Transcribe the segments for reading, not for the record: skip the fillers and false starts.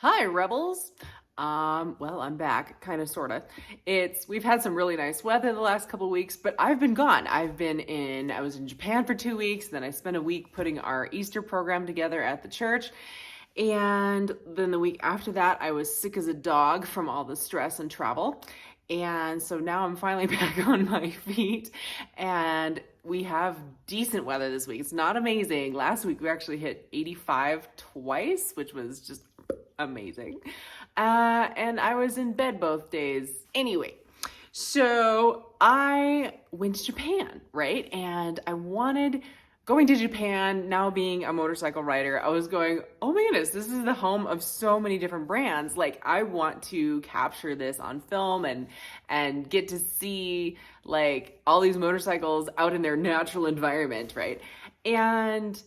Hi, Rebels. Well, I'm back, kind of, sorta. We've had some really nice weather the last couple weeks, but I've been gone. I was in Japan for 2 weeks, then I spent a week putting our Easter program together at the church. And then the week after that, I was sick as a dog from all the stress and travel. And so now I'm finally back on my feet, and we have decent weather this week. It's not amazing. Last week we actually hit 85 twice, which was just amazing. And I was in bed both days. Anyway, so I went to Japan, right? And going to Japan, now being a motorcycle rider, I was going, oh my goodness, this is the home of so many different brands. Like, I want to capture this on film and get to see like all these motorcycles out in their natural environment, right? And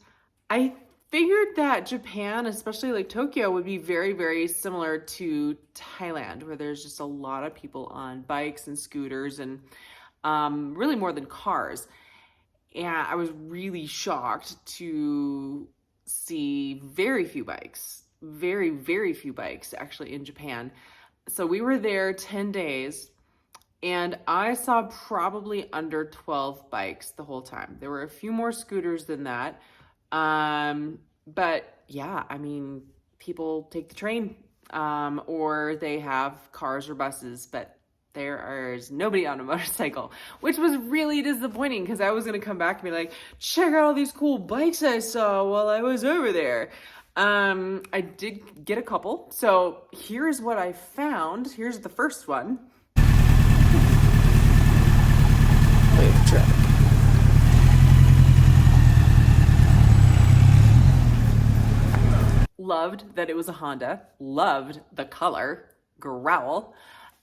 I figured that Japan, especially like Tokyo, would be very, very similar to Thailand, where there's just a lot of people on bikes and scooters and really more than cars. And I was really shocked to see very few bikes, very, very few bikes actually in Japan. So we were there 10 days and I saw probably under 12 bikes the whole time. There were a few more scooters than that. But yeah, I mean, people take the train, or they have cars or buses, but there is nobody on a motorcycle, which was really disappointing because I was going to come back and be like, check out all these cool bikes I saw while I was over there. I did get a couple. So here's what I found. Here's the first one. Wait, traffic. Loved that it was a Honda. Loved the color, growl.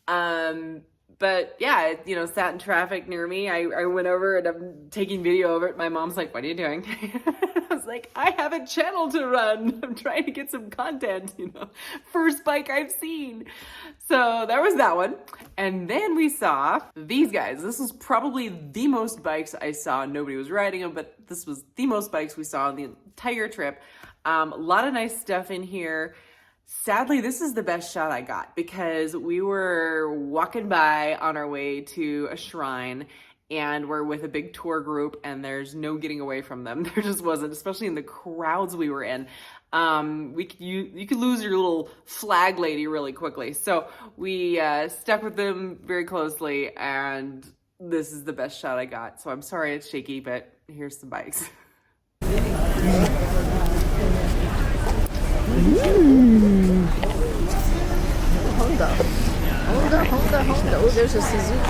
But yeah, sat in traffic near me. I went over and I'm taking video of it. My mom's like, what are you doing? I was like, I have a channel to run. I'm trying to get some content, first bike I've seen. So there was that one. And then we saw these guys. This was probably the most bikes I saw. Nobody was riding them, but this was the most bikes we saw on the entire trip. A lot of nice stuff in here. Sadly, this is the best shot I got because we were walking by on our way to a shrine and we're with a big tour group and there's no getting away from them. There just wasn't, especially in the crowds we were in. You could lose your little flag lady really quickly. So we stuck with them very closely and this is the best shot I got. So I'm sorry it's shaky, but here's the bikes. Honda. Oh, there's a Suzuki.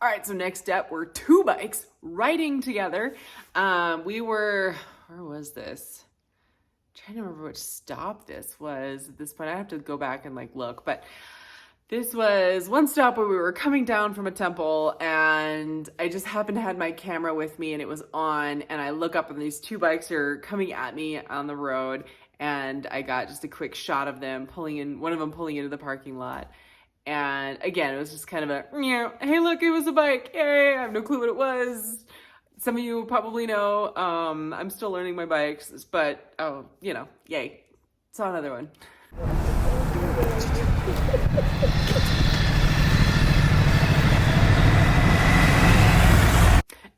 All right, so next up, we're two bikes riding together. Where was this? I'm trying to remember which stop this was at this point. I have to go back and look, but this was one stop where we were coming down from a temple and I just happened to have my camera with me and it was on and I look up and these two bikes are coming at me on the road and I got just a quick shot of them one of them pulling into the parking lot. And again, it was just kind of hey, look, it was a bike. Yay, I have no clue what it was. Some of you probably know, I'm still learning my bikes, but, yay. Saw another one.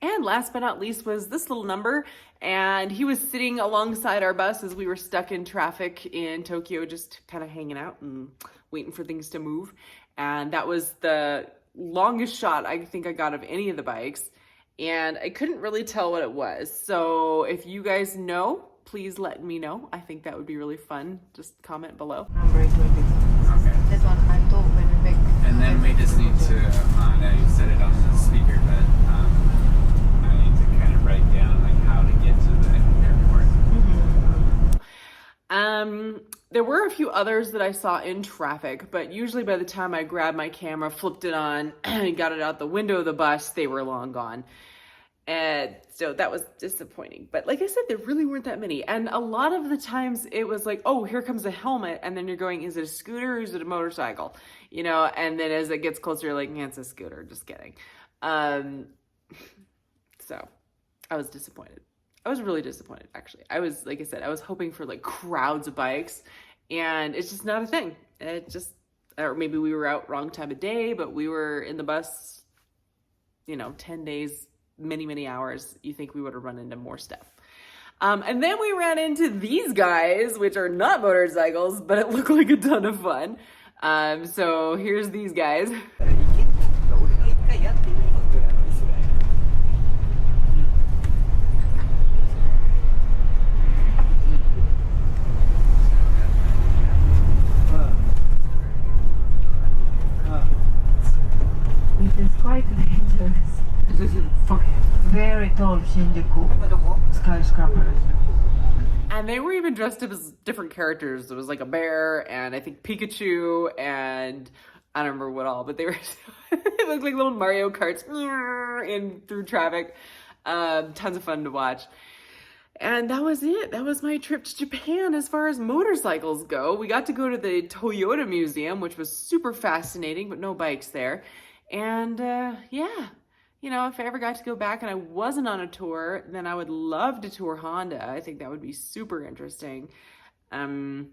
And last but not least was this little number, and he was sitting alongside our bus as we were stuck in traffic in Tokyo, just kind of hanging out and waiting for things to move. And that was the longest shot I think I got of any of the bikes, and I couldn't really tell what it was. So if you guys know, please let me know. I think that would be really fun. Just comment below. Okay. That one I thought when we make. And then we just need to, now you set it on the speaker, but I need to kind of write down how to get to the airport. There were a few others that I saw in traffic, but usually by the time I grabbed my camera, flipped it on, and got it out the window of the bus, they were long gone. And so that was disappointing. But like I said, there really weren't that many. And a lot of the times it was like, oh, here comes a helmet. And then you're going, is it a scooter or is it a motorcycle? And then as it gets closer, you're like, yeah, it's a scooter. Just kidding. So I was disappointed. I was really disappointed, actually. Like I said, I was hoping for crowds of bikes and it's just not a thing. It just, or maybe we were out wrong time of day, but we were in the bus, 10 days, many hours. You think we would have run into more stuff. And then we ran into these guys, which are not motorcycles, but it looked like a ton of fun. So here's these guys. It is quite dangerous. Very tall Shinjuku skyscraper. And they were even dressed up as different characters. There was like a bear and I think Pikachu and I don't remember what all, but they were they looked like little Mario Karts in through traffic. Tons of fun to watch. And that was it. That was my trip to Japan as far as motorcycles go. We got to go to the Toyota Museum, which was super fascinating, but no bikes there. And yeah, if I ever got to go back and I wasn't on a tour, then I would love to tour Honda. I think that would be super interesting. Any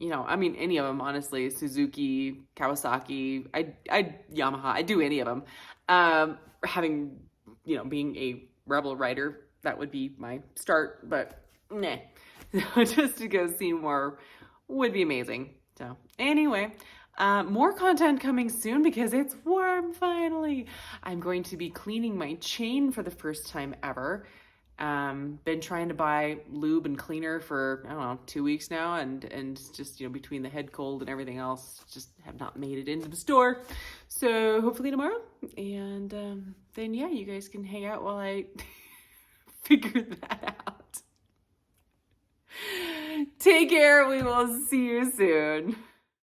of them, honestly, Suzuki, Kawasaki, Yamaha, I'd do any of them. Being a Rebel rider, that would be my start, but nah. Just to go see more would be amazing. So anyway, more content coming soon because it's warm finally. I'm going to be cleaning my chain for the first time ever. Been trying to buy lube and cleaner for, 2 weeks now, and just, between the head cold and everything else, just have not made it into the store. So hopefully tomorrow. And then, yeah, you guys can hang out while I figure that out. Take care. We will see you soon.